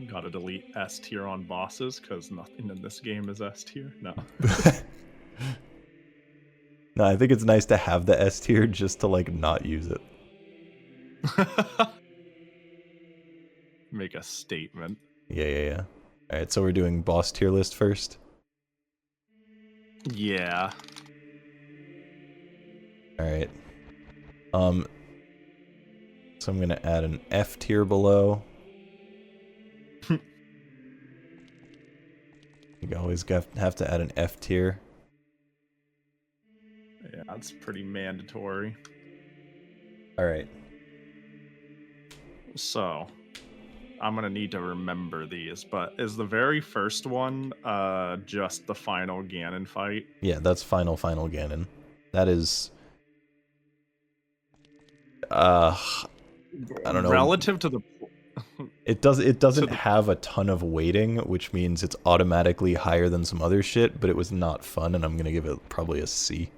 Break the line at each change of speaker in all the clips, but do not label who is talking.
Gotta delete S tier on bosses because nothing in this game is S tier. No.
No, I think it's nice to have the S tier just to like not use it.
Make a statement.
Yeah. Alright, so we're doing boss tier list first.
Yeah.
Alright. So I'm gonna add an F tier below. You always have to add an F tier.
Yeah, that's pretty mandatory.
Alright.
So, I'm gonna need to remember these, but is the very first one just the final Ganon fight?
Yeah, that's final Ganon. That is... I don't know.
Relative to the...
It doesn't have a ton of weighting, which means it's automatically higher than some other shit, but it was not fun, and I'm gonna give it probably a C.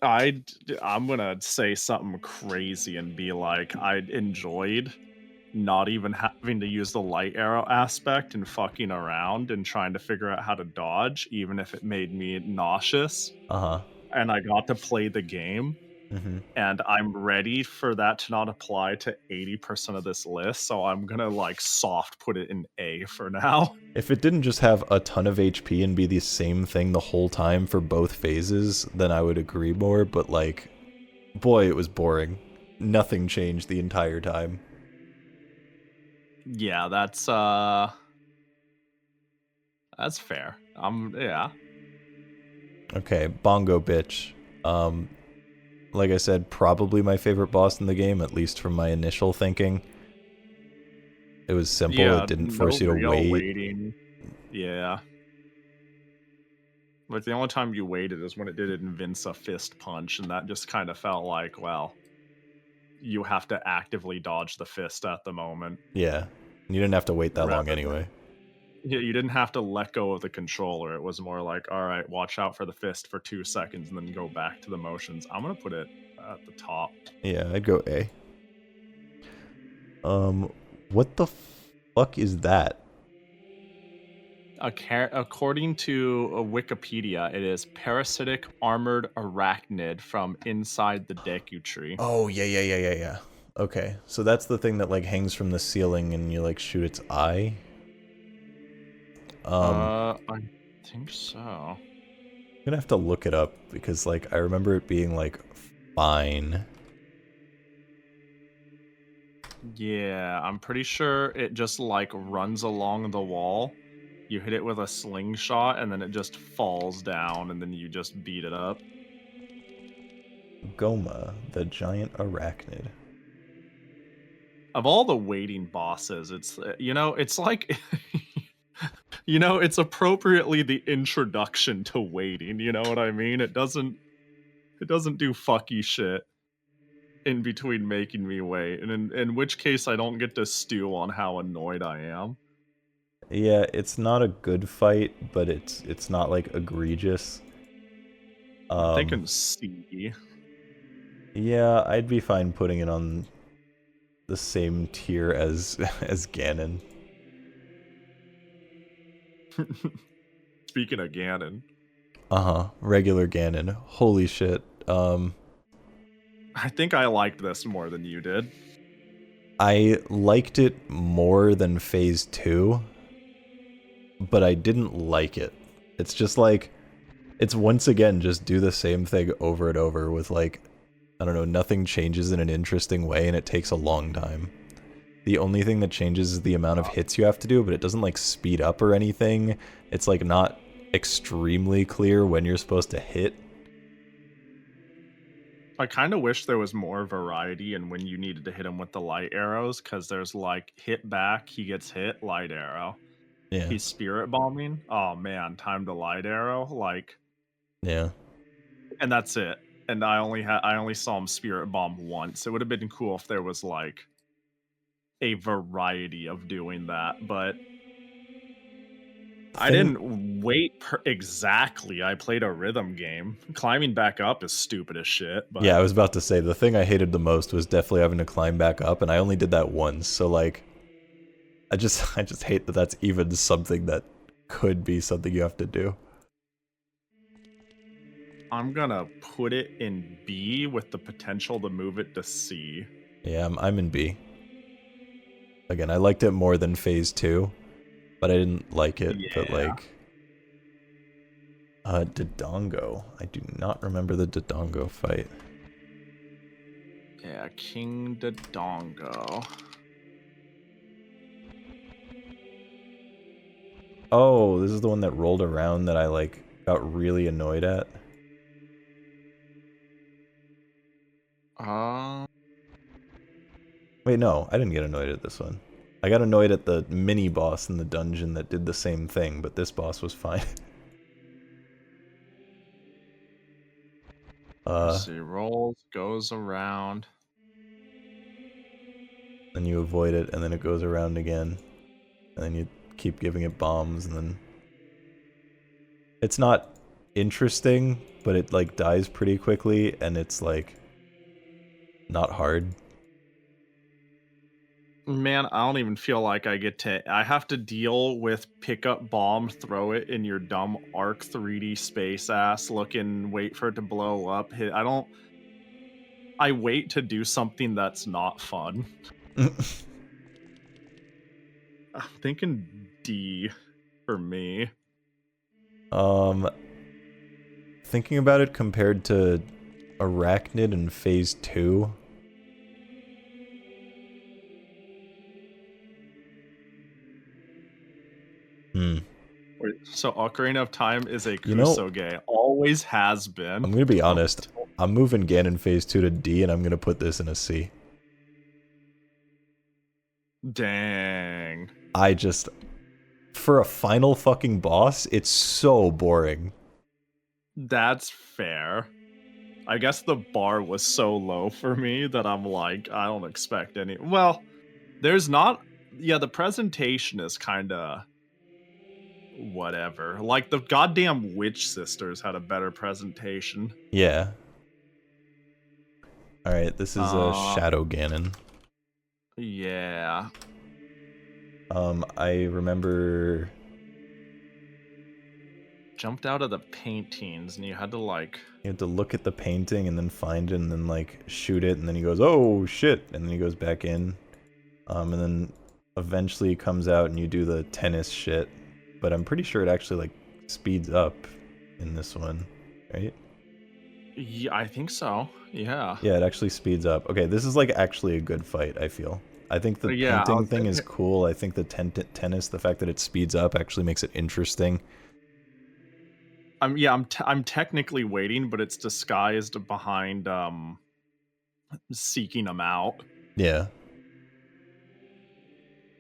I'm gonna say something crazy and be like, I enjoyed not even having to use the light arrow aspect and fucking around and trying to figure out how to dodge, even if it made me nauseous.
Uh-huh.
And I got to play the game.
Mm-hmm.
And I'm ready for that to not apply to 80% of this list, so I'm gonna like soft put it in A for now.
If it didn't just have a ton of HP and be the same thing the whole time for both phases, then I would agree more, but like, boy, it was boring. Nothing changed the entire time.
Yeah, that's fair. Yeah.
Okay, Bongo Bitch. Like I said, probably my favorite boss in the game, at least from my initial thinking. It was simple,
Yeah,
it didn't
no
force you to
real
wait.
waiting. Yeah. Like, the only time you waited is when it did Invince fist punch, and that just kind of felt like, well, you have to actively dodge the fist at the moment.
Yeah, you didn't have to wait that long anyway.
Yeah, you didn't have to let go of the controller. It was more like, all right, watch out for the fist for 2 seconds and then go back to the motions. I'm going to put it at the top.
Yeah, I'd go A. What the fuck is that?
According to Wikipedia, it is parasitic armored arachnid from inside the Deku tree.
Oh, yeah. Okay, so that's the thing that like hangs from the ceiling and you like shoot its eye?
I think so.
I'm gonna have to look it up because like I remember it being like fine.
Yeah, I'm pretty sure it just like runs along the wall. You hit it with a slingshot and then it just falls down and then you just beat it up.
Goma, the giant arachnid.
Of all the waiting bosses, it's it's like it's appropriately the introduction to waiting, you know what I mean? It doesn't do fucky shit in between making me wait, and in which case I don't get to stew on how annoyed I am.
Yeah, it's not a good fight, but it's not like egregious.
They can see.
Yeah, I'd be fine putting it on the same tier as Ganon.
Speaking of Ganon.
Regular Ganon. Holy shit.
I think I liked this more than you did.
I liked it more than Phase 2, but I didn't like it. It's just like, it's once again just do the same thing over and over with like, I don't know, nothing changes in an interesting way and it takes a long time. The only thing that changes is the amount of hits you have to do, but it doesn't like speed up or anything. It's like not extremely clear when you're supposed to hit.
I kind of wish there was more variety in when you needed to hit him with the light arrows, because there's like hit back, he gets hit, light arrow.
Yeah.
He's spirit bombing. Oh man, time to light arrow. Like,
yeah.
And that's it. And I only saw him spirit bomb once. It would have been cool if there was like a variety of doing that, but I didn't wait exactly. I played a rhythm game. Climbing back up is stupid as shit. But
yeah, I was about to say, the thing I hated the most was definitely having to climb back up, and I only did that once, so like, I just hate that that's even something that could be something you have to do.
I'm gonna put it in B with the potential to move it to C.
Yeah, I'm in B. Again, I liked it more than Phase 2, but I didn't like it. But
Yeah.
like, Dodongo. I do not remember the Dodongo fight.
Yeah, King Dodongo.
Oh, this is the one that rolled around that I like got really annoyed at.
Um,
Wait, no, I didn't get annoyed at this one. I got annoyed at the mini boss in the dungeon that did the same thing, but this boss was fine.
let's see. Rolls, goes around.
Then you avoid it, and then it goes around again, and then you keep giving it bombs, and then it's not interesting, but it like dies pretty quickly, and it's like not hard.
Man, I don't even feel like I get to. I have to deal with pick up bomb, throw it in your dumb Arc 3D space ass looking, wait for it to blow up. Hit. I don't. I wait to do something that's not fun. I'm thinking D for me.
um, Thinking about it compared to Arachnid in Phase 2. Hmm.
So Ocarina of Time is a
You know,
Kusoge. Always has been.
I'm gonna be honest. I'm moving Ganon Phase 2 to D, and I'm gonna put this in a C.
Dang.
I just... For a final fucking boss, it's so boring.
That's fair. I guess the bar was so low for me that I'm like, I don't expect any. Well, there's not. Yeah, the presentation is kind of whatever. Like the goddamn Witch Sisters had a better presentation.
Yeah. Alright, this is a
Uh,
Shadow Ganon.
yeah.
I remember...
Jumped out of the paintings and you had to like.
You had to look at the painting and then find it and then like shoot it, and then he goes, oh shit, and then he goes back in. And then eventually he comes out and you do the tennis shit. But I'm pretty sure it actually like speeds up in this one, right?
Yeah, I think so. Yeah.
Yeah, it actually speeds up. Okay, this is like actually a good fight, I feel. I think the
Yeah.
painting thing is cool. I think the tennis, the fact that it speeds up actually makes it interesting.
I'm technically waiting, but it's disguised behind seeking them out.
Yeah.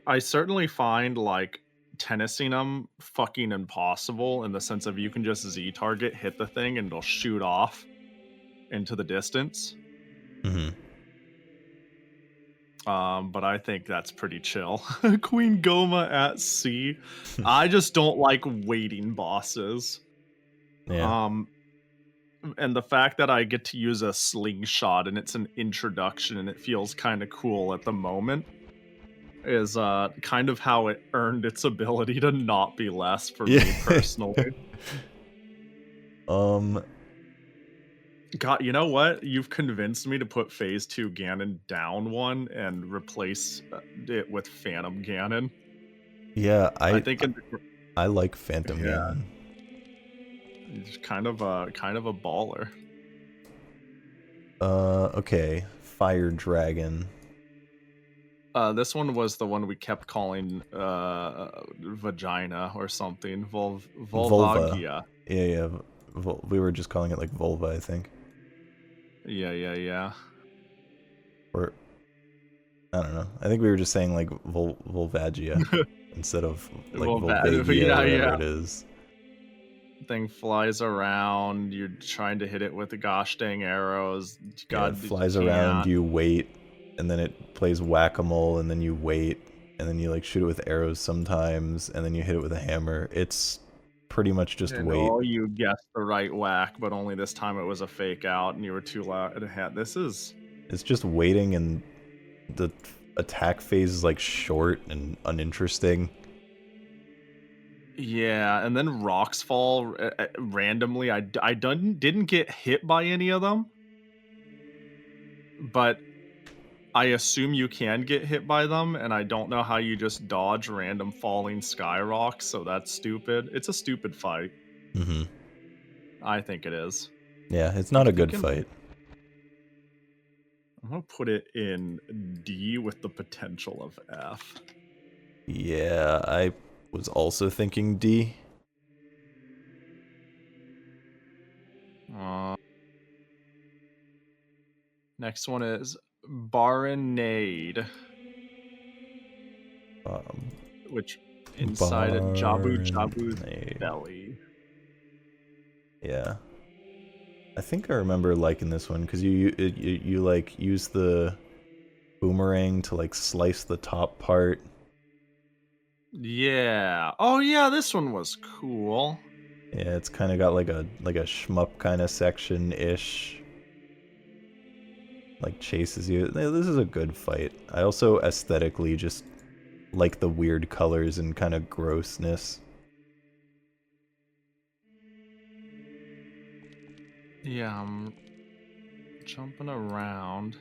I certainly find like tennising them fucking impossible in the sense of you can just Z target, hit the thing, and it'll shoot off into the distance.
Mm-hmm.
But I think that's pretty chill. Queen Goma at C. I just don't like waiting bosses.
Yeah.
And the fact that I get to use a slingshot and it's an introduction and it feels kind of cool at the moment is kind of how it earned its ability to not be less for me personally. God, you know what? You've convinced me to put Phase 2 Ganon down one and replace it with Phantom Ganon.
Yeah,
I think
I like Phantom Ganon.
It's kind of a baller.
Okay. Fire Dragon.
This one was the one we kept calling vagina or something. Volvagia.
Yeah. We were just calling it like vulva, I think.
Yeah.
Or I don't know. I think we were just saying like Volvagia instead of like Volvagia, whatever it is.
Thing flies around. You're trying to hit it with the gosh dang arrows. God,
it flies around. You wait, and then it plays whack-a-mole, and then you wait, and then you like shoot it with arrows sometimes, and then you hit it with a hammer. It's pretty much just wait.
Oh, you guessed the right whack, but only this time it was a fake out, and you were too loud. This is.
It's just waiting, and the attack phase is like short and uninteresting.
Yeah, and then rocks fall randomly. I didn't get hit by any of them, but I assume you can get hit by them, and I don't know how you just dodge random falling sky rocks, so that's stupid. It's a stupid fight.
Mm-hmm.
I think it is.
Yeah, it's
I'm
not a good
thinking
fight.
I'm gonna put it in D with the potential of F.
Yeah, I was also thinking D.
Uh, Next one is Baronade,
Um,
which inside a Jabu Jabu's
Barnade.
belly.
Yeah. I think I remember liking this one because you like use the boomerang to like slice the top part.
Yeah. Oh yeah, this one was cool.
Yeah, it's kind of got like a shmup kind of section ish. Like chases you. This is a good fight. I also aesthetically just like the weird colors and kind of grossness.
Yeah, I'm jumping around.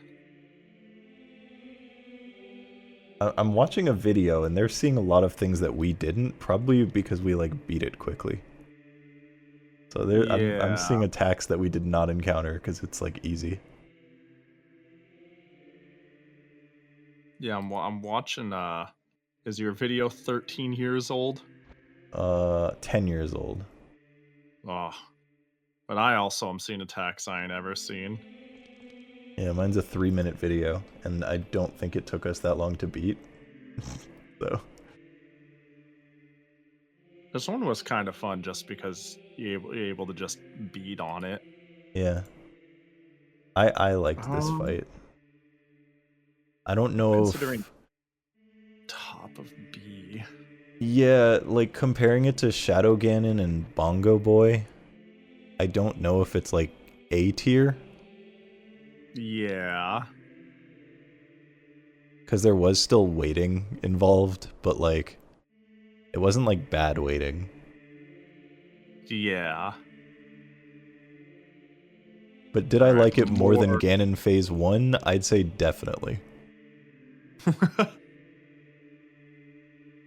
I'm watching a video and they're seeing a lot of things that we didn't, probably because we like beat it quickly. So I'm
Yeah.
seeing attacks that we did not encounter because it's like easy.
Yeah, I'm watching is your video 13 years old?
10 years old.
Oh. But I also am seeing attacks I ain't ever seen.
Yeah, mine's a 3-minute video, and I don't think it took us that long to beat. So
This one was kind of fun just because you're able to just beat on it.
yeah, I liked this
Um,
fight. I don't know
Considering
if
top of B.
yeah, like comparing it to Shadow Ganon and Bongo Boy, I don't know if it's like A tier
Yeah.
because there was still waiting involved, but like it wasn't like bad waiting.
Yeah.
But did I
Alright,
like it more than
more.
Ganon Phase 1? I'd say definitely.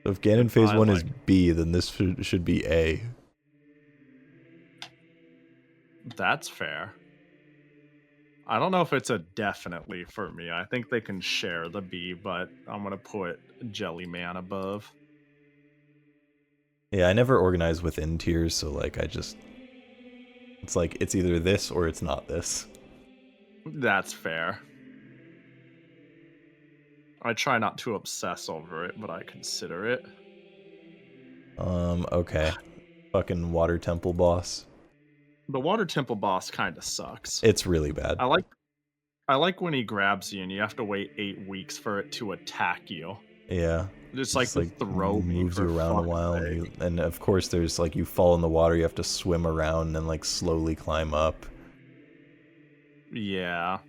So if Ganon Phase
I
1 is
like.
B, then this should be A.
That's fair. I don't know if it's a definitely for me. I think they can share the B, but I'm gonna put Jellyman above.
Yeah, I never organize within tiers, so like it's like it's either this or it's not this.
That's fair. I try not to obsess over it, but I consider it.
Okay. Fucking water temple boss.
The Water Temple boss kind of sucks.
It's really bad.
I like I like when he grabs you and you have to wait 8 weeks for it to attack you.
Yeah.
Just like
Just
to
like
throw me
moves
for
you around a
fuck's
while
sake.
and of course there's like you fall in the water, you have to swim around and like slowly climb up.
Yeah.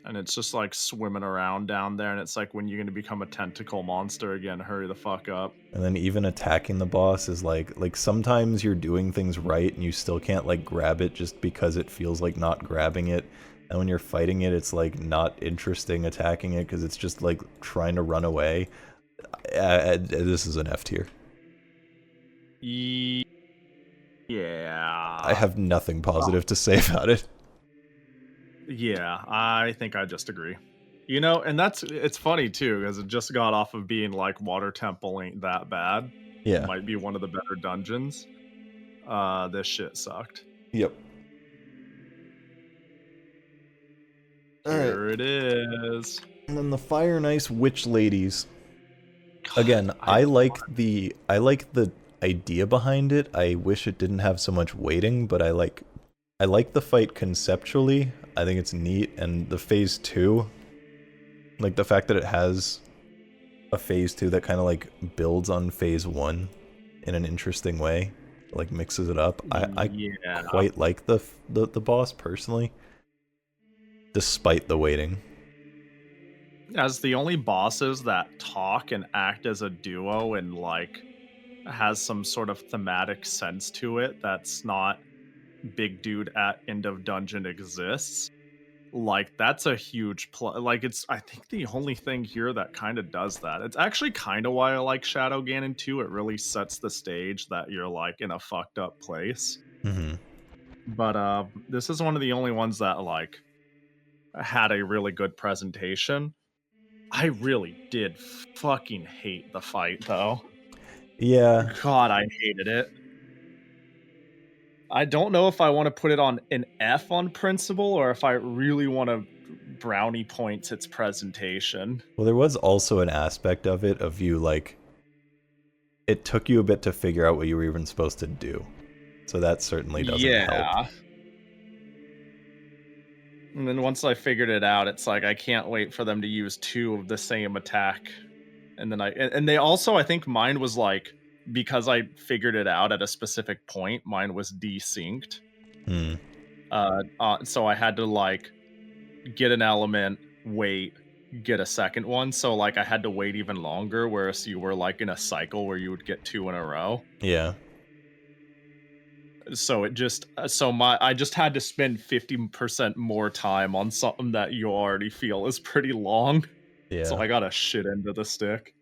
And it's just like swimming around down there, and it's like when you're gonna become a tentacle monster again, hurry the fuck up.
And then even attacking the boss is like sometimes you're doing things right and you still can't like grab it just because it feels like not grabbing it. And when you're fighting it, it's like not interesting attacking it because it's just like trying to run away. This is an F tier. I
Yeah.
have nothing positive to say about it.
Yeah, I think I just agree. You know, and it's funny too, because it just got off of being like Water Temple ain't that bad.
Yeah.
Might be one of the better dungeons. This shit sucked.
Yep. Alright.
Here it is.
And then the Fire and Ice Witch Ladies.
God,
Again, I like the idea behind it. I wish it didn't have so much waiting, but I like the fight conceptually. I think it's neat, and the phase 2, like the fact that it has a phase 2 that kind of like builds on phase 1 in an interesting way, like mixes it up. I
yeah.
quite like the boss personally, despite the waiting.
as the only bosses that talk and act as a duo and like has some sort of thematic sense to it that's not big dude at end of dungeon exists. Like that's a huge like it's I think the only thing here that kind of does that. It's actually kind of why I like Shadow Ganon 2. It really sets the stage that you're like in a fucked up place.
Mm-hmm.
But this is one of the only ones that like had a really good presentation. I really did fucking hate the fight though.
Yeah.
God, I hated it. I don't know if I want to put it on an F on principle or if I really want to brownie points its presentation.
Well, there was also an aspect of it of you like it took you a bit to figure out what you were even supposed to do. So that certainly doesn't help.
Yeah. And then once I figured it out, it's like I can't wait for them to use two of the same attack. And then and they also, I think mine was like, because I figured it out at a specific point, mine was desynced.
Hmm.
So I had to like get an element, wait, get a second one. So like I had to wait even longer, whereas you were like in a cycle where you would get two in a row.
Yeah.
So it just I just had to spend 50% more time on something that you already feel is pretty long. So
Yeah.
I got a shit end of the stick.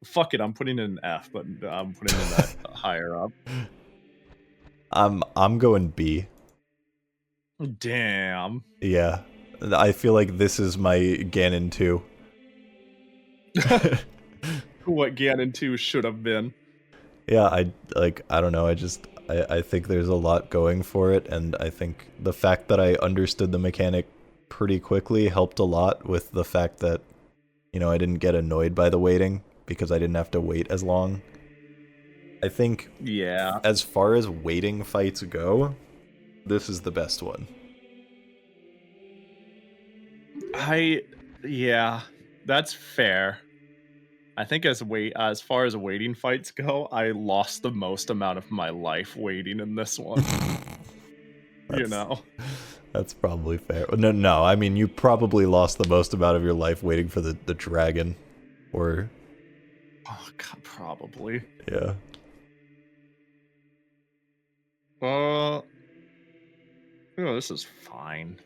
Fuck it, I'm putting in an F, but I'm putting in that higher up.
I'm going B.
Damn.
Yeah. I feel like this is my Ganon 2.
What Ganon 2 should have been.
Yeah, I don't know, I think there's a lot going for it, and I think the fact that I understood the mechanic pretty quickly helped a lot with the fact that, you know, I didn't get annoyed by the waiting because I didn't have to wait as long. I think
Yeah.
as far as waiting fights go, this is the best one.
Yeah, that's fair. I think as far as waiting fights go, I lost the most amount of my life waiting in this one. You know.
That's probably fair. No, I mean you probably lost the most amount of your life waiting for the dragon, or
Oh god, probably.
yeah.
This is fine.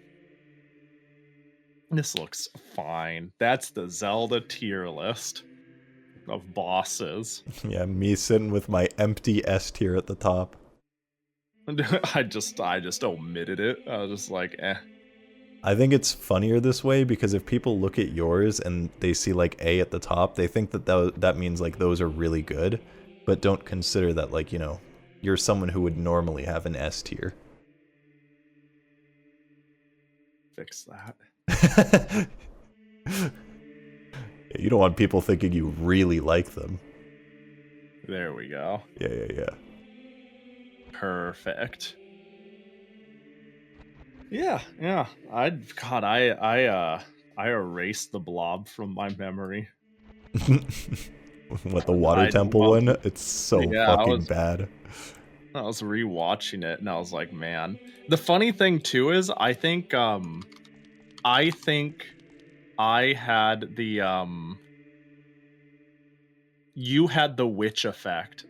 This looks fine. That's the Zelda tier list of bosses.
Yeah, me sitting with my empty S tier at the top.
I just omitted it. I was just like, eh.
I think it's funnier this way because if people look at yours and they see like A at the top, they think that that means like those are really good, but don't consider that like, you know, you're someone who would normally have an S tier.
Fix that.
You don't want people thinking you really like them.
There we go.
Yeah.
Perfect. Yeah. I erased the blob from my memory.
What, the water temple one? It's so fucking bad.
I was rewatching it and I was like, man. The funny thing too is I think I had the you had the witch effect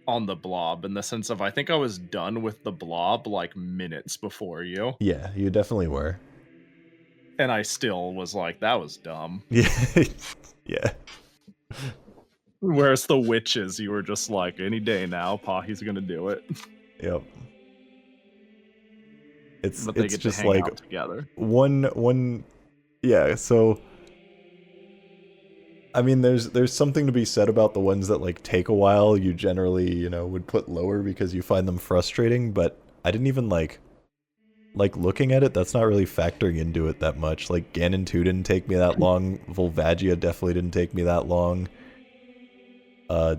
on the blob in the sense of I think I was done with the blob like minutes before you.
Yeah, you definitely were.
And I still was like, that was dumb.
Yeah. Yeah.
Whereas the witches, you were just like, any day now, Pahi's gonna do it.
Yep.
But they
it's
get
just
to hang
like
out together.
one yeah, so I mean there's something to be said about the ones that like take a while you generally, you know, would put lower because you find them frustrating, but I didn't even like looking at it, that's not really factoring into it that much. Like Ganon 2 didn't take me that long, Volvagia definitely didn't take me that long. I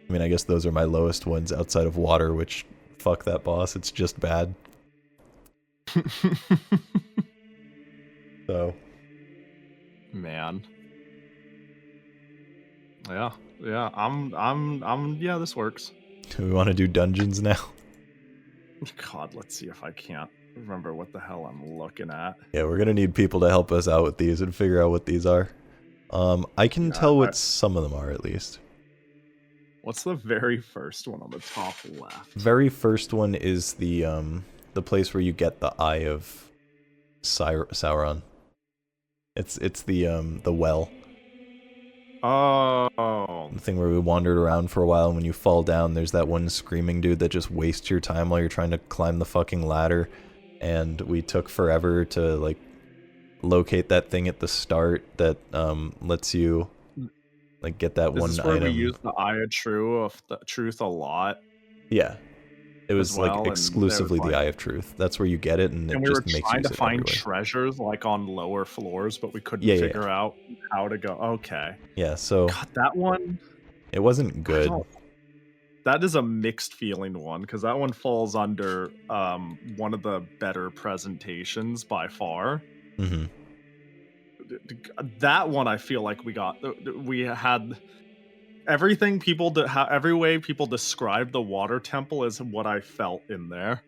mean, I guess those are my lowest ones outside of water, which fuck that boss, it's just bad. So,
man. Yeah. Yeah, this works.
do we want to do dungeons now?
God, let's see if I can't remember what the hell I'm looking at.
Yeah, we're gonna need people to help us out with these and figure out what these are. I can
Yeah,
tell what some of them are at least.
what's the very first one on the top left?
Very first one is the place where you get the Eye of Sauron. It's the well.
Oh,
The thing where we wandered around for a while, and when you fall down, there's that one screaming dude that just wastes your time while you're trying to climb the fucking ladder. And we took forever to, like, locate that thing at the start that lets you, like, get that
is
one
this where we
item.
use the Eye of the Truth a lot
Yeah, it
as
was, like,
well? And there was
exclusively the
like,
Eye of Truth. That's where you get it, and it
and we were
just makes
trying to
use it
find
everywhere.
treasures like on lower floors, but we couldn't
Yeah, yeah, yeah.
figure out how to go. Okay,
Yeah, so
God, that one.
it wasn't
I
good.
don't. That is a mixed feeling one because that one falls under one of the better presentations by far.
Mm-hmm.
That one I feel like we had everything people every way people describe the water temple is what I felt in there.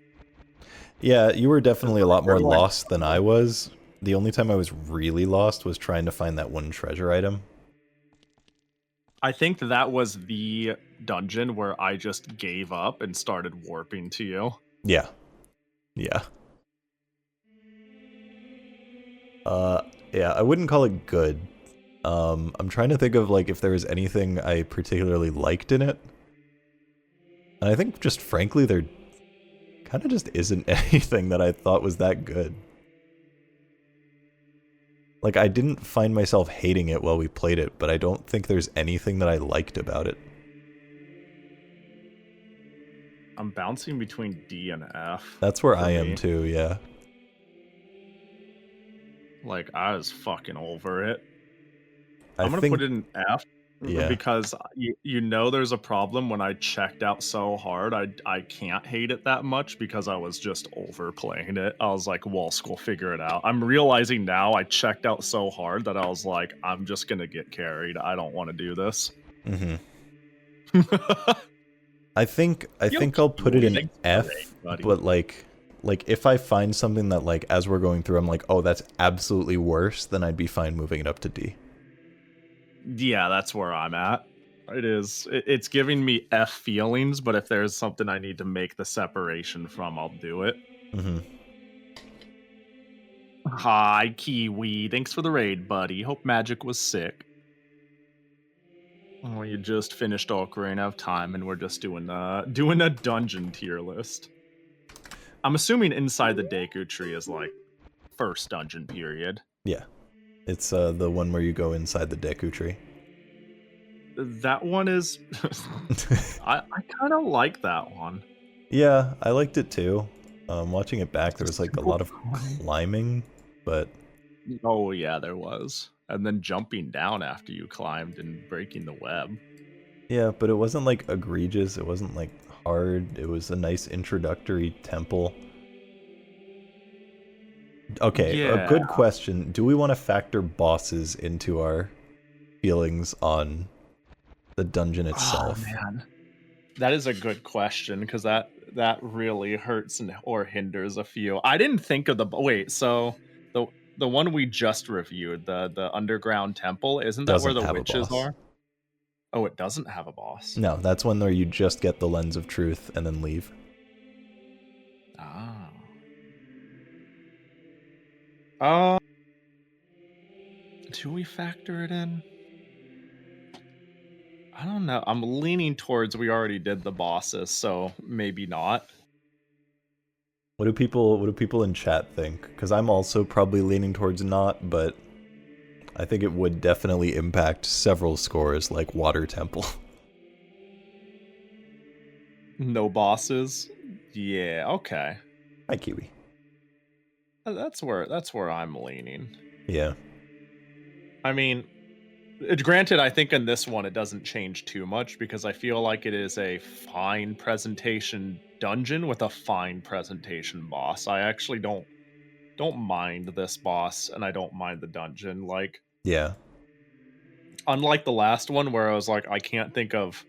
Yeah, you were
It's
definitely a
like
lot
we're
more
like,
lost than I was. The only time I was really lost was trying to find that one treasure item.
I think that was the dungeon where I just gave up and started warping to you.
Yeah. Yeah. Yeah, I wouldn't call it good. I'm trying to think of, like, if there was anything I particularly liked in it. And I think just frankly there kind of just isn't anything that I thought was that good. Like, I didn't find myself hating it while we played it, but I don't think there's anything that I liked about it.
I'm bouncing between D and F.
That's where
for
I am
me.
too, yeah.
Like, I was fucking over it.
I
I'm gonna put
think,
it in F
yeah.
because you know there's a problem when I checked out so hard. I can't hate it that much because I was just overplaying it. I was like, Walsk will figure it out. I'm realizing now I checked out so hard that I was like, I'm just gonna get carried. I don't want to do this.
Mm-hmm. I think
Yo,
I'll put it
Kiwi,
in
thanks for the raid,
F,
buddy.
but like if I find something that, like, as we're going through I'm like, "Oh, that's absolutely worse," then I'd be fine moving it up to D.
Yeah, that's where I'm at. It is. It's giving me F feelings, but if there's something I need to make the separation from, I'll do it.
Mm-hmm.
Hi, Kiwi. Thanks for the raid, buddy. Hope Magic was sick. Oh, you just finished Ocarina of Time, and we're just doing a dungeon tier list. I'm assuming inside the Deku tree is like first dungeon period.
Yeah. It's the one where you go inside the Deku tree.
That one is. I kind of like that one.
Yeah, I liked it too. Watching it back, there
It's
was, like, a
simple
lot of climbing, but
Oh yeah, there was. And then jumping down after you climbed and breaking the web.
yeah, but it wasn't, like, egregious. It wasn't, like, hard. It was a nice introductory temple. Okay, a
Yeah.
good question. Do we want to factor bosses into our feelings on the dungeon
Oh
itself?
man. That is a good question because that really hurts or hinders a few. I didn't think of the wait, so the one we just reviewed, the underground temple, isn't that where
Doesn't
the
have a
witches
boss.
are? Oh, it doesn't have a boss.
No, that's one where you just get the lens of truth and then leave.
Ah. Uh, do we factor it in? I don't know. I'm leaning towards we already did the bosses, so maybe not.
What do people in chat think? Because I'm also probably leaning towards not, but I think it would definitely impact several scores like Water Temple.
No bosses. Yeah, okay.
Hi, Kiwi.
That's where I'm leaning.
Yeah.
I mean, granted, I think in this one it doesn't change too much because I feel like it is a fine presentation dungeon with a fine presentation boss. I actually don't mind this boss and I don't mind the dungeon. Like,
Yeah.
unlike the last one where I was like, I can't think of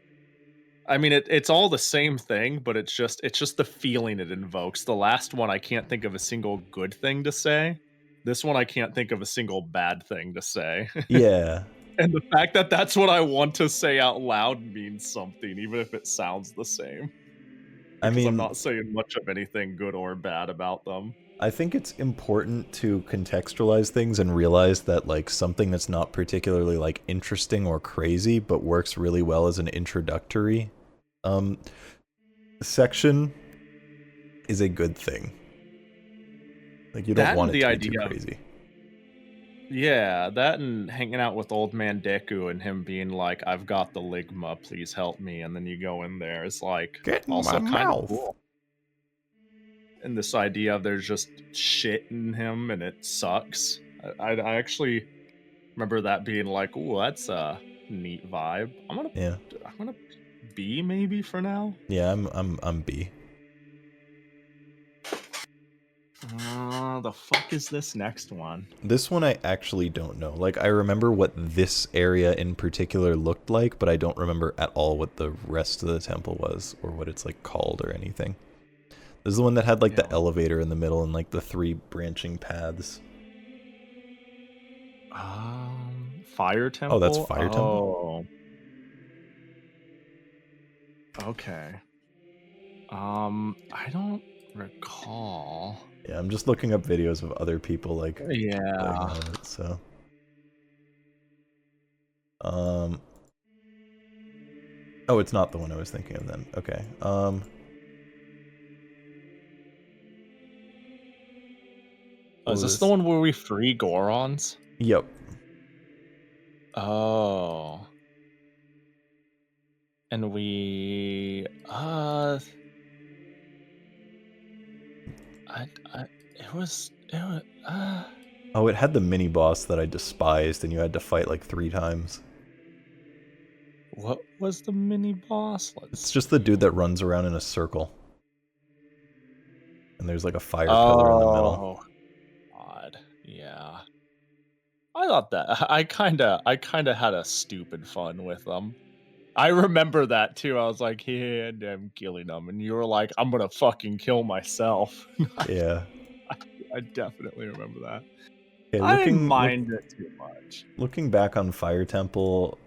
I mean, it's all the same thing, but it's just the feeling it invokes. The last one, I can't think of a single good thing to say. This one, I can't think of a single bad thing to say.
Yeah.
And the fact that that's what I want to say out loud means something, even if it sounds the same,
I
because I'm
mean,
not saying much of anything good or bad about them.
I think it's important to contextualize things and realize that like something that's not particularly like interesting or crazy but works really well as an introductory um section is a good thing. Like you don't
That
want
and
it
the
to be too
idea of
crazy.
yeah, that and hanging out with old man Deku and him being like, "I've got the ligma, please help me," and then you go in there is like
Get in my
also kind of
mouth.
cool. And this idea of there's just shit in him and it sucks. I actually remember that being like, "Ooh, that's a neat vibe."
Yeah.
I'm gonna B maybe for now.
Yeah, I'm B.
The fuck is this next one?
This one I actually don't know. Like I remember what this area in particular looked like, but I don't remember at all what the rest of the temple was or what it's like called or anything. This is the one that had like
Yeah.
the elevator in the middle and like the 3 branching paths.
Fire
Oh, that's
Temple?
Fire Temple?
Oh, okay. I don't recall.
Yeah, I'm just looking up videos of other people like playing
Yeah.
on it, so. Um Oh, it's not the one I was thinking of then. Okay. What
Is
was
this the
this?
one where we free Gorons?
Yep.
Oh. And we it was
Oh, it had the mini boss that I despised and you had to fight like 3 times.
what was the mini boss? Let's
It's just the
see.
dude that runs around in a circle. And there's like a fire pillar in the middle.
Oh God. Yeah. I thought that I kinda had a stupid fun with them. I remember that too. I was like, yeah, I'm killing them. And you were like, I'm gonna fucking kill myself.
Yeah.
I definitely remember that.
Okay,
I didn't mind it too much.
looking back on Fire Temple,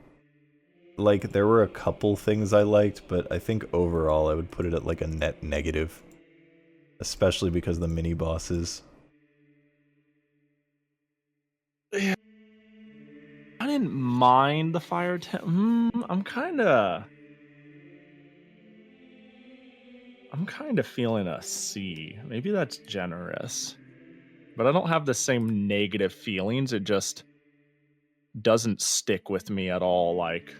like there were a couple things I liked, but I think overall I would put it at like a net negative, especially because of the mini bosses.
Yeah. I didn't mind the fire I'm kinda feeling a C. Maybe that's generous. But I don't have the same negative feelings. It just doesn't stick with me at all like,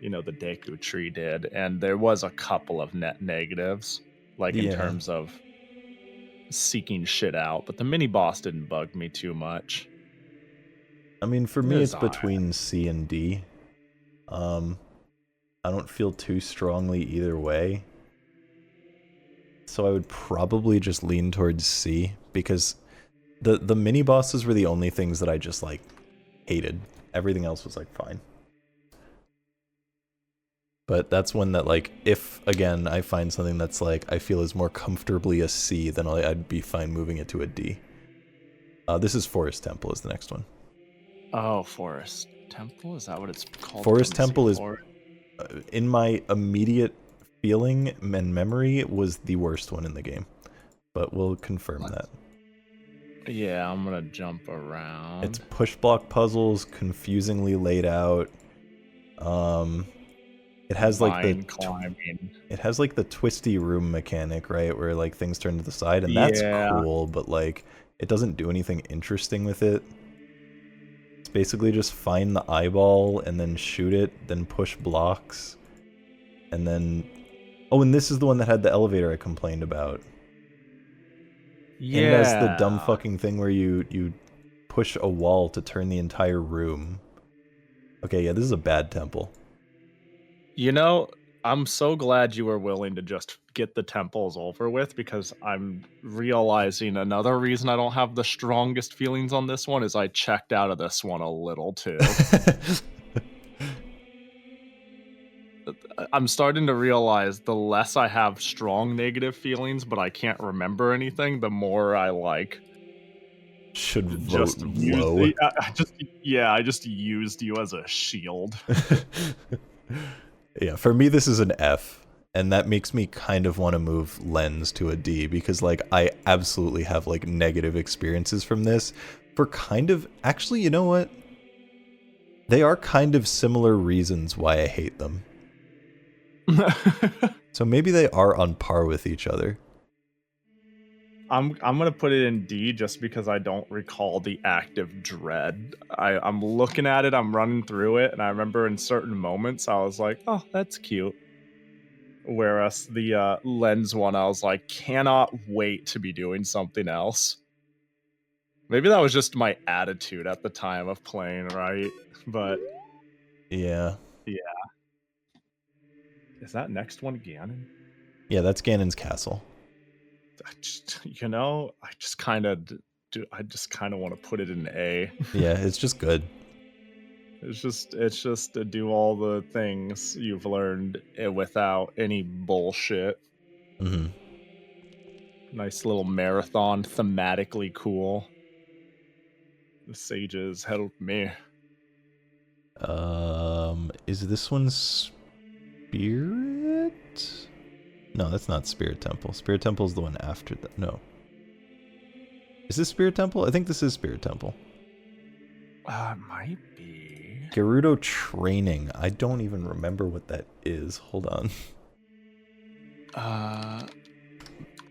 the Deku Tree did. And there was a couple of net negatives, like in
Yeah.
terms of seeking shit out, but the mini boss didn't bug me too much.
I mean, for
It
me
was
it's
alright.
between C and D. I don't feel too strongly either way. So I would probably just lean towards C because the mini bosses were the only things that I just like hated. Everything else was like fine. But that's one that like if again I find something that's like I feel is more comfortably a C, then I'd be fine moving it to a D. This is Forest Temple is the next one.
Oh, Forest Temple? Is that what it's called?
Forest
Couldn't see
Temple is
for it.
in my immediate feeling and memory was the worst one in the game. But we'll confirm that.
Yeah, I'm gonna jump around.
It's push block puzzles, confusingly laid out. It has like
Vine climbing.
it has like the twisty room mechanic, right, where like things turn to the side, and that's
Yeah.
cool, but like it doesn't do anything interesting with it. It's basically just find the eyeball and then shoot it, then push blocks, and then oh, and this is the one that had the elevator I complained about. And it has the dumb
Yeah.
fucking thing where you push a wall to turn the entire room. Okay, yeah, this is a bad temple.
I'm so glad you were willing to just get the temples over with because I'm realizing another reason I don't have the strongest feelings on this one is I checked out of this one a little too. I'm starting to realize the less I have strong negative feelings, but I can't remember anything, the more I like
Should vote
just used.
low.
I just yeah, I just used you as a shield.
Yeah, for me this is an F, and that makes me kind of want to move Lens to a D because like I absolutely have like negative experiences from this for kind of actually, you know what? They are kind of similar reasons why I hate them. So maybe they are on par with each other.
I'm gonna put it in D just because I don't recall the active dread. I'm looking at it, I'm running through it, and I remember in certain moments I was like, "Oh, that's cute." Whereas the lens one, I was like, "Cannot wait to be doing something else." Maybe that was just my attitude at the time of playing, right? But
Yeah.
yeah, is that next one Ganon?
Yeah, that's Ganon's castle.
I just kind of do. I just kind of want to put it in A.
Yeah, it's just good.
It's just to do all the things you've learned without any bullshit.
Mm-hmm.
Nice little marathon, thematically cool. The sages help me.
Is this one Spirit? No, that's not Spirit Temple. Spirit Temple is the one after that. No. Is this Spirit Temple? I think this is Spirit Temple.
It might be.
Gerudo Training. I don't even remember what that is. Hold on.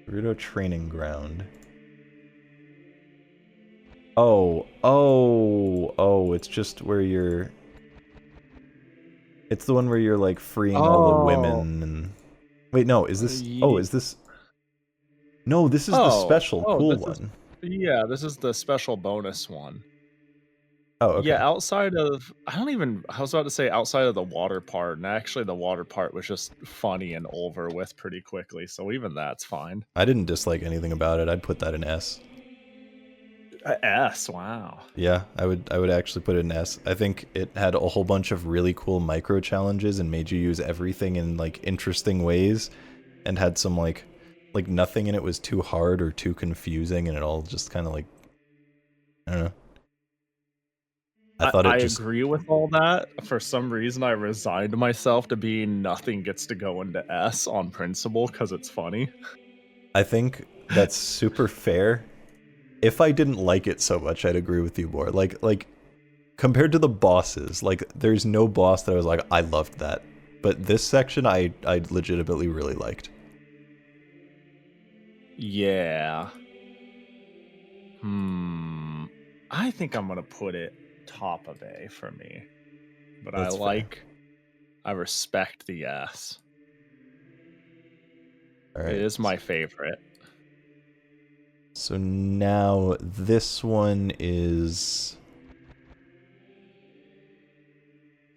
Gerudo Training Ground. Oh, it's just where you're... It's the one where you're, like, freeing all the
Oh,
women and... Wait, no, is this... Oh,
ye-
is this... No, this is the
oh,
special,
oh.
cool
This is
one.
yeah. This is the special bonus one.
Oh,
Yeah,
okay.
outside of I was about to say outside of the water part, and actually the water part was just funny and over with pretty quickly, so even that's fine.
I didn't dislike anything about it. I'd put that in S.
S, wow.
Yeah, I would actually put it in S. I think it had a whole bunch of really cool micro challenges and made you use everything in like interesting ways and had some like nothing in it was too hard or too confusing and it all just kind of like I don't know. I thought
I
it just
agree with all that. For some reason, I resigned myself to being nothing gets to go into S on principle because it's funny.
I think that's super fair. If I didn't like it so much, I'd agree with you more. Like compared to the bosses, like there's no boss that I was like I loved that. But this section I legitimately really liked.
Yeah. Hmm. I think I'm gonna put it top of A for me, but
That's fair.
I respect the S.
All
It
right.
is my favorite.
So now this one is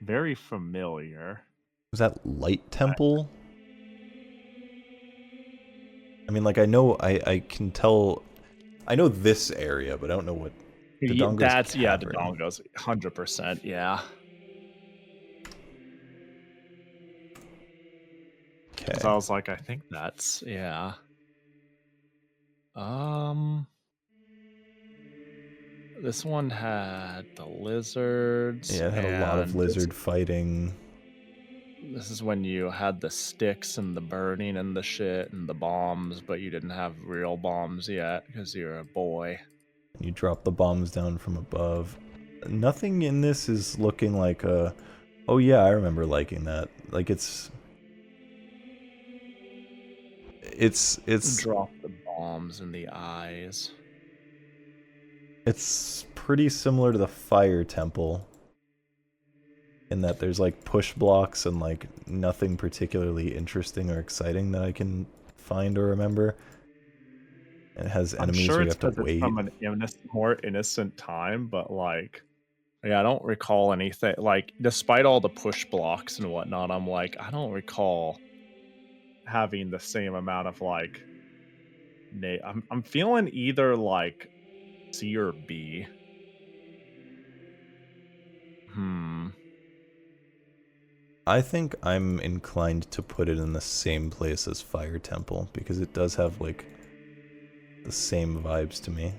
Very familiar.
was that Light Temple? I mean, like I can tell I know this area, but I don't know what Dodongo's
That's yeah, the
Cavern.
dongos, 100%. Yeah, because I
Okay.
was like, I think that's yeah. Um, this one had the lizards,
Yeah, it had a lot of
and
lizard fighting.
this is when you had the sticks and the burning and the shit and the bombs, but you didn't have real bombs yet because you're a boy.
You drop the bombs down from above. Nothing in this is looking like a oh yeah, I remember liking that. Like it's
Drop the bombs in the eyes.
it's pretty similar to the Fire Temple in that there's like push blocks and like nothing particularly interesting or exciting that I can find or remember. It has
I'm
enemies
sure
where you
it's
have to
because it's
wait.
from an more innocent time, but like, yeah, I don't recall anything. Like, despite all the push blocks and whatnot, I'm like, I don't recall having the same amount of like. I'm feeling either like C or B. Hmm.
I think I'm inclined to put it in the same place as Fire Temple because it does have like the same vibes to me.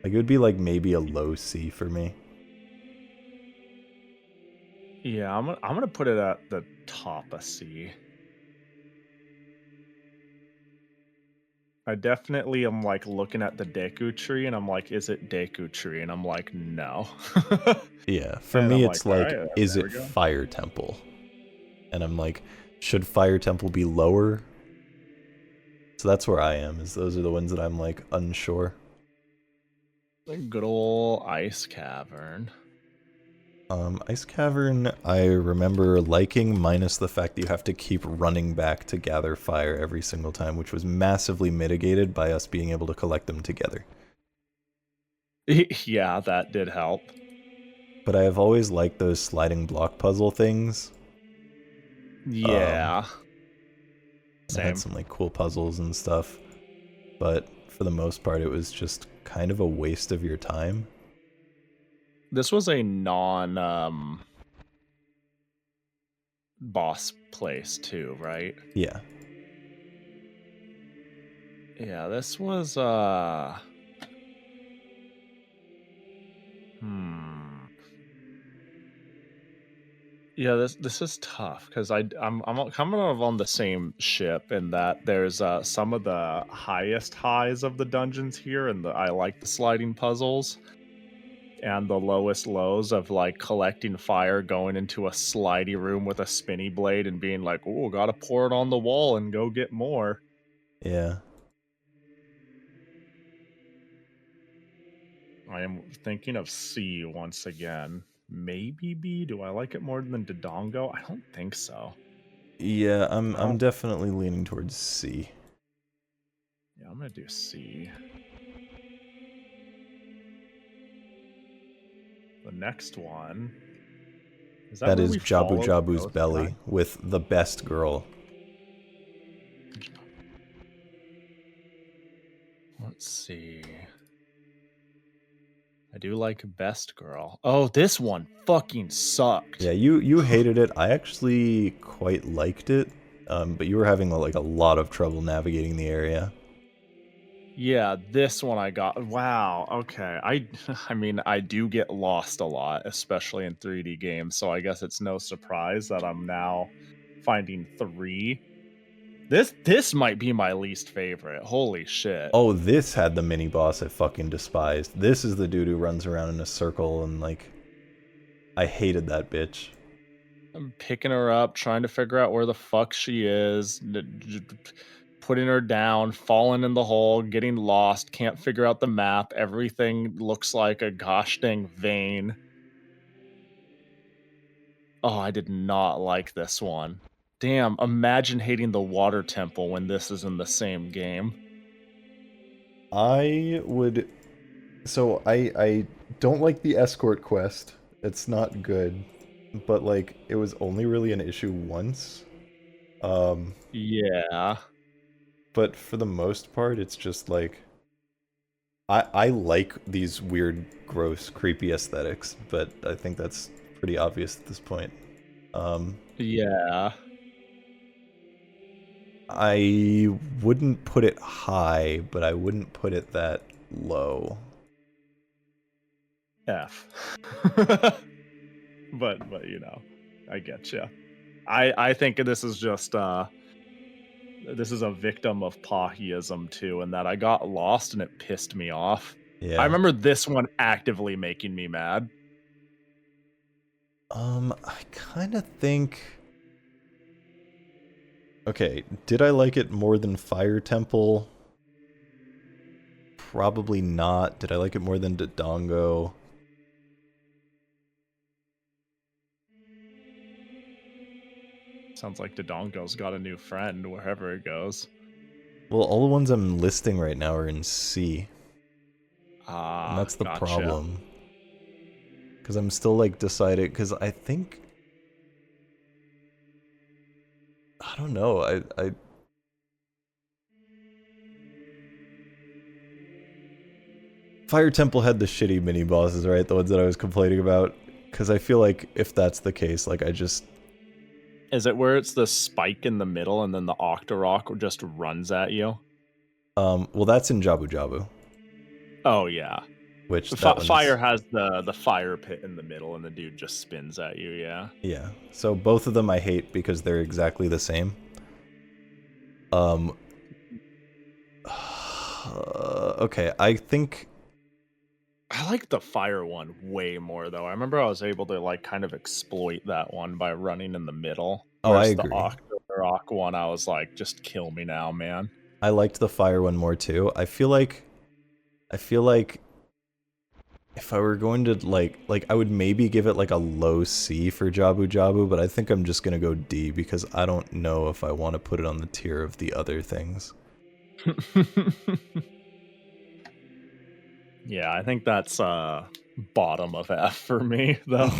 Like it would be like maybe a low C for me.
Yeah, I'm gonna put it at the top of C. I definitely am like looking at the Deku tree and I'm like, is it Deku tree? And I'm like, no.
Yeah, for
And
me
I'm like,
it's
all
like,
right,
is
there
it
we go.
Fire Temple? And I'm like, should Fire Temple be lower? So that's where I am, is those are the ones that I'm like unsure.
The good old ice cavern.
Ice Cavern, I remember liking, minus the fact that you have to keep running back to gather fire every single time, which was massively mitigated by us being able to collect them together.
Yeah, that did help.
But I have always liked those sliding block puzzle things. Um,
Yeah,
it had
same.
some like cool puzzles and stuff, but for the most part, it was just kind of a waste of your time.
This was a non boss place too, right?
Yeah,
Yeah, this was hmm. Yeah, this is tough because I'm kind of on the same ship in that there's some of the highest highs of the dungeons here, and I like the sliding puzzles, and the lowest lows of like collecting fire, going into a slidey room with a spinny blade, and being like, "Oh, gotta pour it on the wall and go get more."
yeah.
I am thinking of C once again. Maybe B. Do I like it more than Dodongo? I don't think so.
Yeah,
I
I'm
don't.
definitely leaning towards C.
Yeah, I'm gonna do C. The next one, is that
That
where
is
we
Jabu
follow the
Jabu's
ghost guy?
belly with the best girl.
Let's see. I do like Best Girl. Oh, this one fucking
Yeah,
sucked.
you hated it. I actually quite liked it, but you were having like a lot of trouble navigating the area.
Yeah, this one I got. Wow. Okay. I mean, I do get lost a lot, especially in 3D games, so I guess it's no surprise that I'm now finding 3. This might be my least favorite. Holy shit.
Oh, this had the mini boss I fucking despised. This is the dude who runs around in a circle and like I hated that bitch.
I'm picking her up, trying to figure out where the fuck she is, putting her down, falling in the hole, getting lost, can't figure out the map. Everything looks like a gosh dang vein. Oh, I did not like this one. Damn, imagine hating the water temple when this is in the same game.
I would I don't like the escort quest. It's not good. But like it was only really an issue once. Um
Yeah.
but for the most part it's just like I like these weird, gross, creepy aesthetics, but I think that's pretty obvious at this point. Um
Yeah.
I wouldn't put it high, but I wouldn't put it that low.
F. But you know, I get you. I think this is just this is a victim of Pahiism too, and that I got lost and it pissed me off. I
Yeah.
remember this one actively making me mad.
I kind of think. Okay, did I like it more than Fire Temple? Probably not. Did I like it more than Dodongo?
Sounds like Dodongo's got a new friend wherever it goes.
Well, all the ones I'm listing right now are in C, and
Ah,
that's the
gotcha.
problem. Because I'm still like deciding. Because I think I don't know. I Fire Temple had the shitty mini bosses, right? The ones that I was complaining about. Because I feel like if that's the case, like I just
Is it where it's the spike in the middle and then the Octorok just runs at you?
Well, that's in Jabu Jabu,
Oh yeah.
which that
Fire
one's
has the fire pit in the middle and the dude just spins at you, yeah.
yeah. So both of them I hate because they're exactly the same. Um. Okay, I think
I like the fire one way more though. I remember I was able to like kind of exploit that one by running in the middle.
Oh, I
Whereas the
agree.
Octorok one, I was like, just kill me now, man.
I liked the fire one more too. I feel like if I were going to like I would maybe give it like a low C for Jabu Jabu, but I think I'm just gonna go D because I don't know if I want to put it on the tier of the other things.
Yeah, I think that's bottom of F for me though.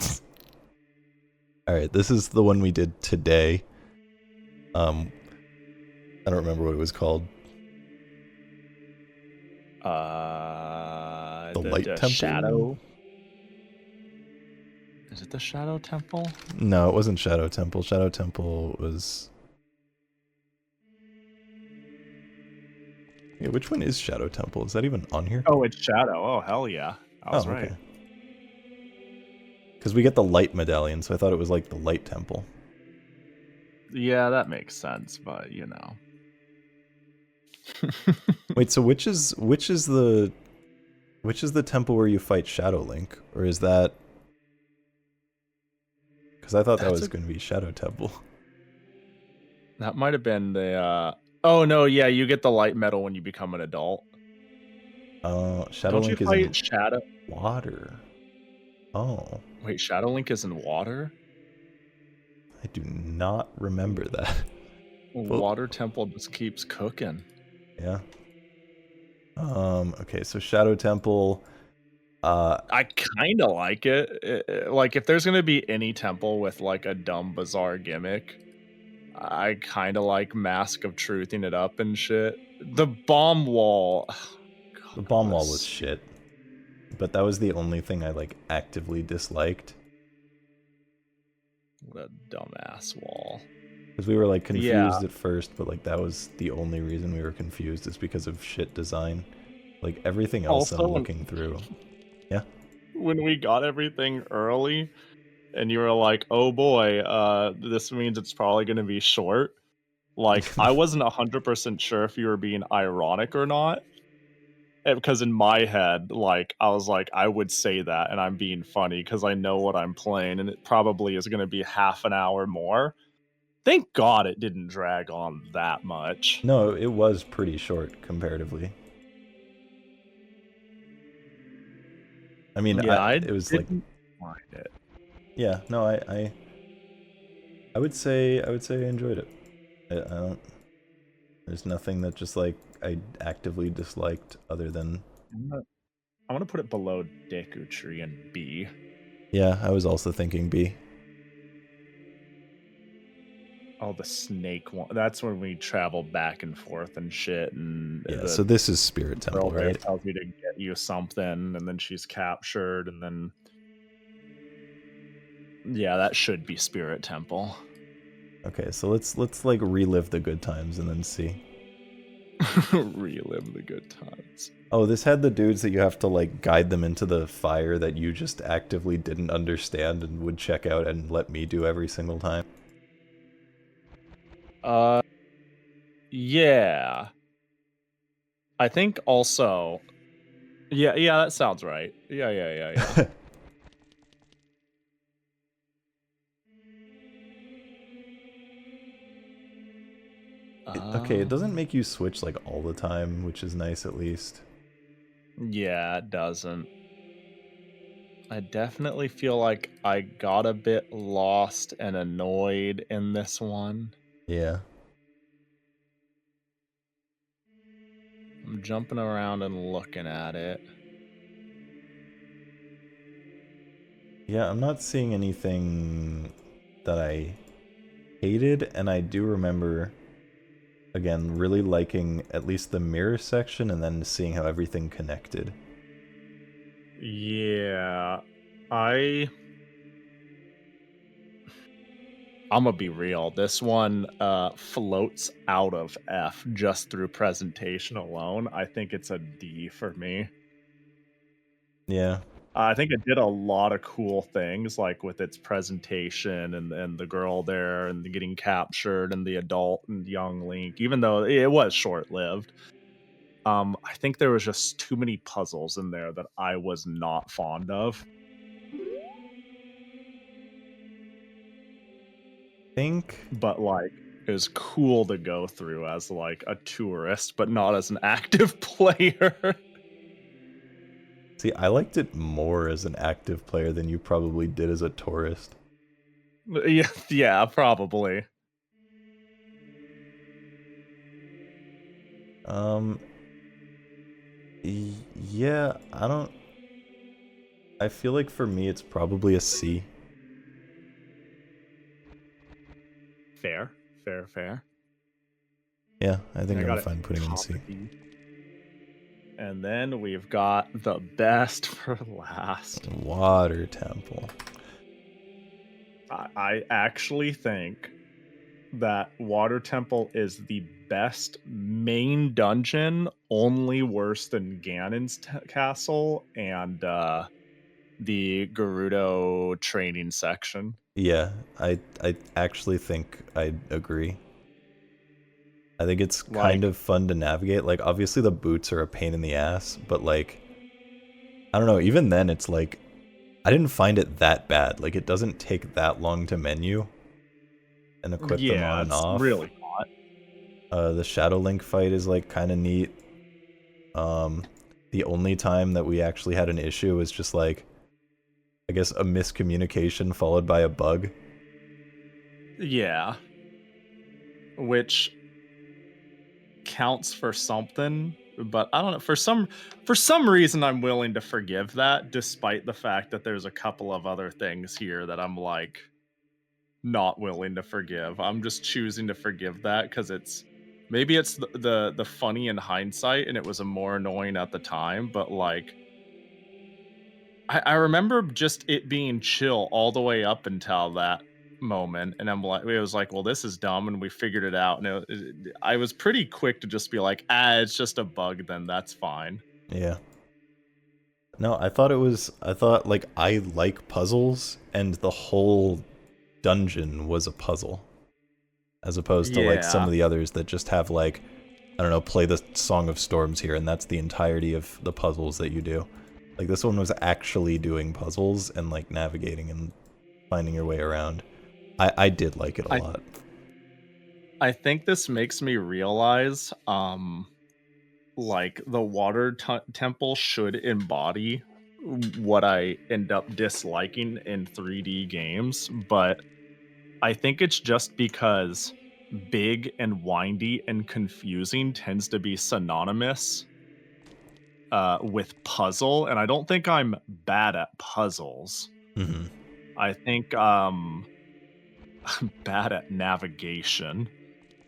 Alright, this is the one we did today. I don't remember what it was called. The Light
The
Temple?
Shadow. Is it the Shadow Temple?
No, it wasn't Shadow Temple. Shadow Temple was... Yeah, which one is Shadow Temple? Is that even on here?
Oh, it's Shadow. Oh, hell yeah. I was right.
Because we get the Light Medallion, so I thought it was like the Light Temple.
Yeah, that makes sense, but you know.
Wait, so which is the temple where you fight Shadow Link, or is that? Because I thought that was going to be Shadow Temple.
That might have been the. Oh no, yeah, you get the light metal when you become an adult.
Shadow
Don't
Link
you
is
fight
in
Shadow?
water. Oh.
Wait, Shadow Link is in water?
I do not remember that.
Water Temple just keeps cooking.
Yeah. Okay, so Shadow Temple.
I kind of like it. Like, if there's gonna be any temple with like a dumb, bizarre gimmick, I kind of like Mask of Truthing it up and shit. The bomb wall. God,
the bomb wall was shit, but that was the only thing I like actively disliked.
What a dumbass wall.
Because we were like confused at first, but like that was the only reason we were confused is because of shit design. Like everything else
Also,
I'm looking through. Yeah.
When we got everything early and you were like, oh boy, this means it's probably going to be short. Like, I wasn't 100% sure if you were being ironic or not. Because in my head, like, I was like, I would say that and I'm being funny because I know what I'm playing and it probably is going to be half an hour more. Thank God it didn't drag on that much.
No, it was pretty short comparatively. I mean,
Yeah,
it was like
mind it.
Yeah, no, I would say I enjoyed it. I don't there's nothing that just like I actively disliked other than
I'm gonna put it below Deku Tree and B.
Yeah, I was also thinking B.
Oh, the snake one. That's when we travel back and forth and shit. And
yeah, so this is Spirit Temple, right?
Tells you to get you something, and then she's captured, and then yeah, that should be Spirit Temple.
Okay, so let's like relive the good times and then see.
Relive the good times.
Oh, this had the dudes that you have to like guide them into the fire that you just actively didn't understand and would check out and let me do every single time.
Yeah. I think also. Yeah, that sounds right. Yeah.
Okay, it doesn't make you switch like all the time, which is nice at least.
Yeah, it doesn't. I definitely feel like I got a bit lost and annoyed in this one.
Yeah.
I'm jumping around and looking at it.
Yeah, I'm not seeing anything that I hated, and I do remember, again, really liking at least the mirror section and then seeing how everything connected.
Yeah, I I'm gonna be real. This one floats out of F just through presentation alone. I think it's a D for me.
Yeah.
I think it did a lot of cool things, like with its presentation and the girl there and the getting captured and the adult and young Link, even though it was short lived. I think there was just too many puzzles in there that I was not fond of,
Think
but like it was cool to go through as like a tourist, but not as an active player.
See, I liked it more as an active player than you probably did as a tourist.
Yeah, yeah, probably.
Um, yeah, I don't. I feel like for me, it's probably a C.
Fair, fair, fair.
Yeah, I think
I
I'm
got it
fine putting it in
top
C.
of D. And then we've got the best for last.
Water Temple.
I actually think that Water Temple is the best main dungeon, only worse than Ganon's castle and the Gerudo training section.
Yeah, I actually think I agree. I think it's kind
Like,
of fun to navigate. Like, obviously the boots are a pain in the ass, but like, I don't know. Even then, it's like I didn't find it that bad. Like, it doesn't take that long to menu and equip them on
yeah,
and
it's
off.
really hot.
The Shadow Link fight is like kind of neat. Um, the only time that we actually had an issue was just like, I guess, a miscommunication followed by a bug.
Yeah, which counts for something, but I don't know, for some reason I'm willing to forgive that despite the fact that there's a couple of other things here that I'm like not willing to forgive. I'm just choosing to forgive that cuz it's maybe it's the funny in hindsight and it was a more annoying at the time, but like I remember just it being chill all the way up until that moment, and I'm like, it was like, well, this is dumb, and we figured it out. And I was pretty quick to just be like, it's just a bug. Then that's fine.
Yeah. No, I thought it was. I thought like I like puzzles, and the whole dungeon was a puzzle, as opposed to like some
Yeah,
of the others that just have like, I don't know, play the Song of Storms here, and that's the entirety of the puzzles that you do. Like this one was actually doing puzzles and like navigating and finding your way around. I did like it a
I
lot.
I think this makes me realize, like the temple should embody what I end up disliking in 3D games, but I think it's just because big and windy and confusing tends to be synonymous with puzzle, and I don't think I'm bad at puzzles.
Hmm.
I think I'm bad at navigation.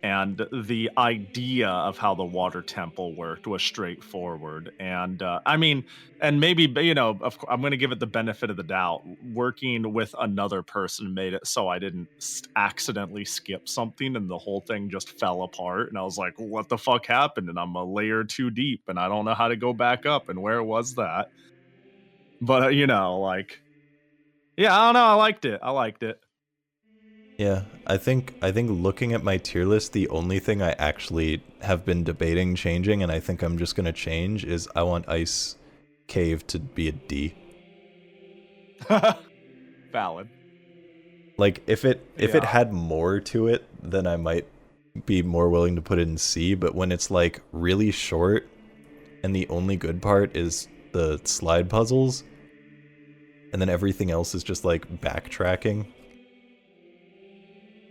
And the idea of how the water temple worked was straightforward. And I mean, and maybe I'm going to give it the benefit of the doubt. Working with another person made it so I didn't accidentally skip something, and the whole thing just fell apart. And I was like, "What the fuck happened?" And I'm a layer too deep, and I don't know how to go back up. And where was that? But like, yeah, I don't know. I liked it. I liked it.
Yeah, I think looking at my tier list, the only thing I actually have been debating changing, and I think I'm just gonna change, is I want Ice Cave to be a D.
Valid.
Like if it
Yeah.
had more to it, then I might be more willing to put it in C, but when it's like really short and the only good part is the slide puzzles and then everything else is just like backtracking.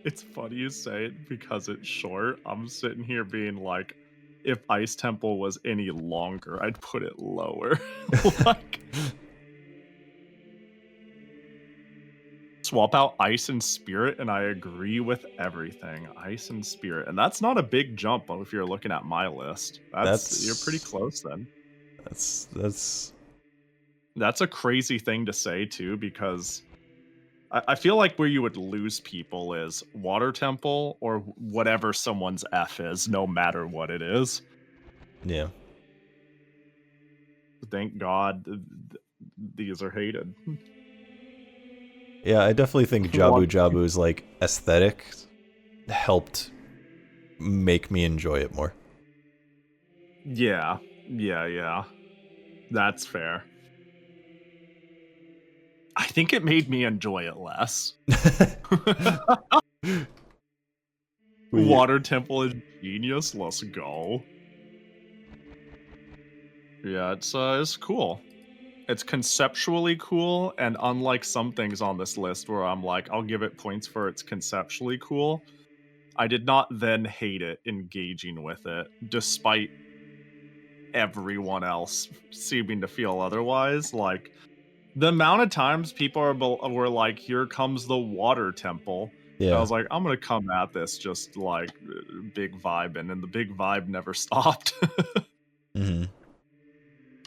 It's funny you say it because it's short. I'm sitting here being like, if Ice Temple was any longer, I'd put it lower. Like, swap out Ice and Spirit, and I agree with everything. Ice and Spirit. And that's not a big jump if you're looking at my list. You're pretty
That's
close then.
that's
That's a crazy thing to say too, because I feel like where you would lose people is water temple or whatever someone's F is, no matter what it is.
Yeah.
Thank God these are hated.
Yeah, I definitely think
What?
Jabu Jabu's like aesthetic helped make me enjoy it more.
Yeah, yeah. That's fair. I think it made me enjoy it less.
we
Water temple is genius. Let's go. Yeah, it's cool. It's conceptually cool, and unlike some things on this list where I'm like, I'll give it points for it's conceptually cool, I did not then hate it engaging with it, despite everyone else seeming to feel otherwise. Like, the amount of times people were like, "Here comes the water temple," and I
yeah.
was like, "I'm gonna come at this just like big vibing," and the big vibe never stopped.
Hmm.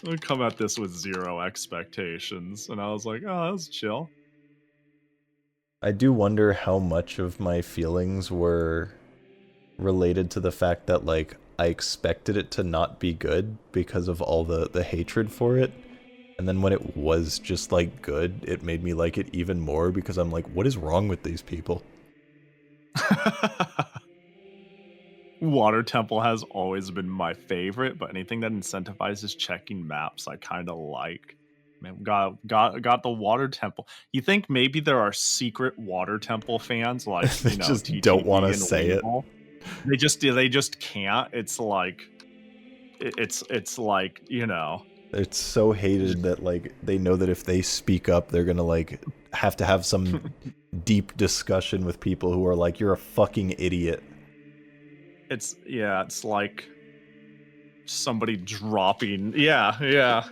I come at this with zero expectations, and I was like, "Oh, that's chill."
I do wonder how much of my feelings were related to the fact that like I expected it to not be good because of all the hatred for it. And then when it was just like good, it made me like it even more because I'm like, what is wrong with these people?
Water Temple has always been my favorite, but anything that incentivizes checking maps, I kind of like. Man, got the Water Temple. You think maybe there are secret Water Temple fans, like
They just don't want
TTV
to
and
say it.
Weevil? They just can't. It's like it's like
It's so hated
just
that like they know that if they speak up, they're gonna like have to have some deep discussion with people who are like, "You're a fucking idiot."
it's like somebody dropping. Yeah.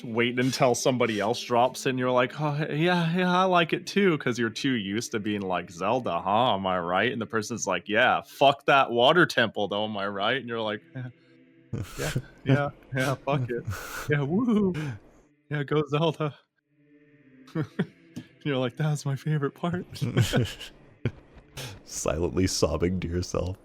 Wait until somebody else drops in. You're like, oh yeah, I like it too, because you're too used to being like Zelda, huh? Am I right? And the person's like, yeah, fuck that water temple, though. Am I right? And you're like, yeah, fuck it, yeah, woo, yeah, go Zelda. You're like, that's my favorite part.
Silently sobbing to yourself.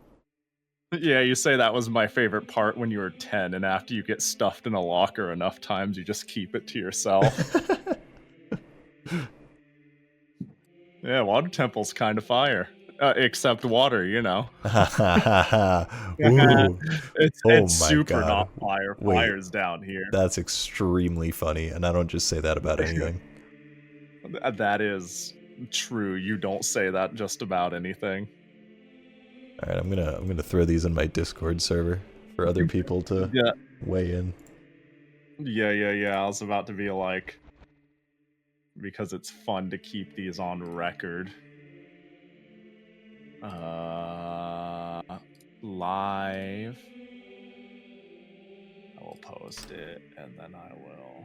Yeah, you say that was my favorite part when you were 10, and after you get stuffed in a locker enough times, you just keep it to yourself. Yeah, water temple's kind of fire. Except water,
Ooh. Oh
It's
my
super
god.
not fire.
Wait,
Fire's down here.
that's extremely funny, and I don't just say that about anything.
That is true. You don't say that just about anything.
All right, I'm gonna throw these in my Discord server for other people to
Yeah,
weigh in.
yeah. I was about to be like, because it's fun to keep these on record. Uh, Live. I will post it, and then I will.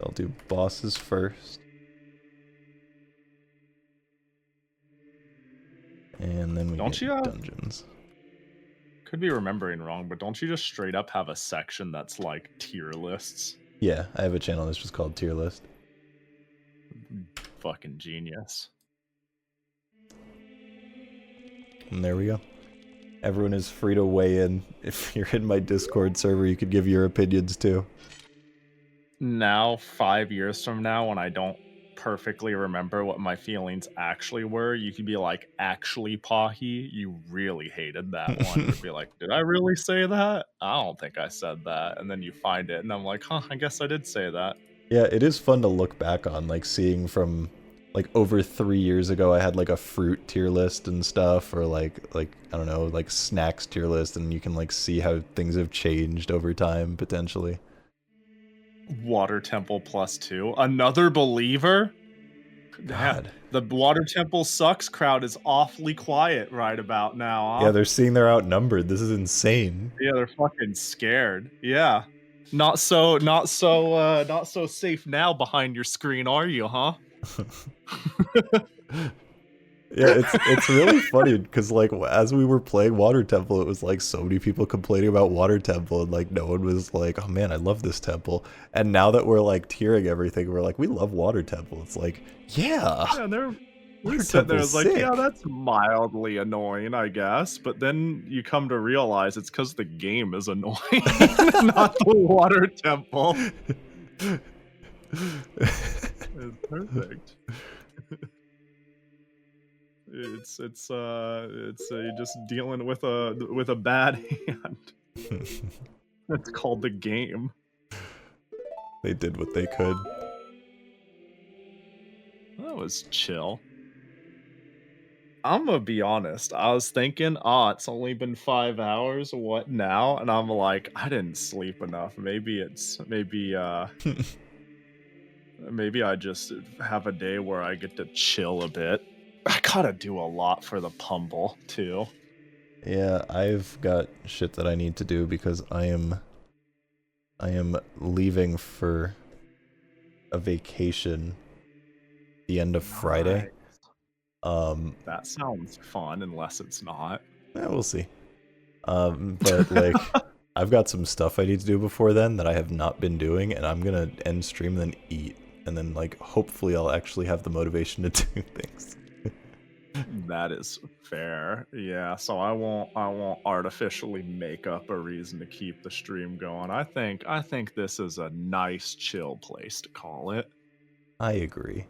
I'll do bosses first. And then we
Don't
get
you have?
dungeons.
Could be remembering wrong, but don't you just straight up have a section that's like tier lists?
Yeah, I have a channel that's just called Tier List.
Fucking genius.
And there we go. Everyone is free to weigh in. If you're in my Discord server, you could give your opinions too.
Now, 5 years from now, when I don't perfectly remember what my feelings actually were, you could be like, actually, Pahi, you really hated that one. It'd be like, did I really say that? I don't think I said that. And then you find it, and I'm like, huh, I guess I did say that.
Yeah, it is fun to look back on, like seeing from like over 3 years ago I had like a fruit tier list and stuff, or like I don't know, like snacks tier list, and you can like see how things have changed over time potentially.
Water Temple +2. Another believer? Yeah,
God.
the Water Temple sucks crowd is awfully quiet right about now,
Yeah,
huh?
they're seeing they're outnumbered. This is insane.
Yeah, they're fucking scared. Yeah. Not so safe now behind your screen, are you, huh?
Yeah, it's really funny because like as we were playing Water Temple, it was like so many people complaining about Water Temple, and like no one was like, "Oh man, I love this temple." And now that we're like tiering everything, we're like, "We love Water Temple." It's like, yeah,
Yeah, they're
Water
sitting there,
Temple's
it's like, yeah,
sick.
that's mildly annoying, I guess. But then you come to realize it's because the game is annoying, not the water temple. It's perfect. It's you're just dealing with a bad hand. It's called the game.
They did what they could.
That was chill. Imma be honest, I was thinking, "Ah, it's only been 5 hours, what now?" And I'm like, "I didn't sleep enough. Maybe I just have a day where I get to chill a bit." I gotta do a lot for the Pumble, too.
Yeah, I've got shit that I need to do because I am leaving for a vacation the end of Friday.
Nice.
Um,
That sounds fun, unless it's not.
we'll see. But like, I've got some stuff I need to do before then that I have not been doing, and I'm gonna end stream and then eat, and then like hopefully I'll actually have the motivation to do things.
That is fair. Yeah, so I won't artificially make up a reason to keep the stream going. I think this is a nice chill place to call it.
I agree.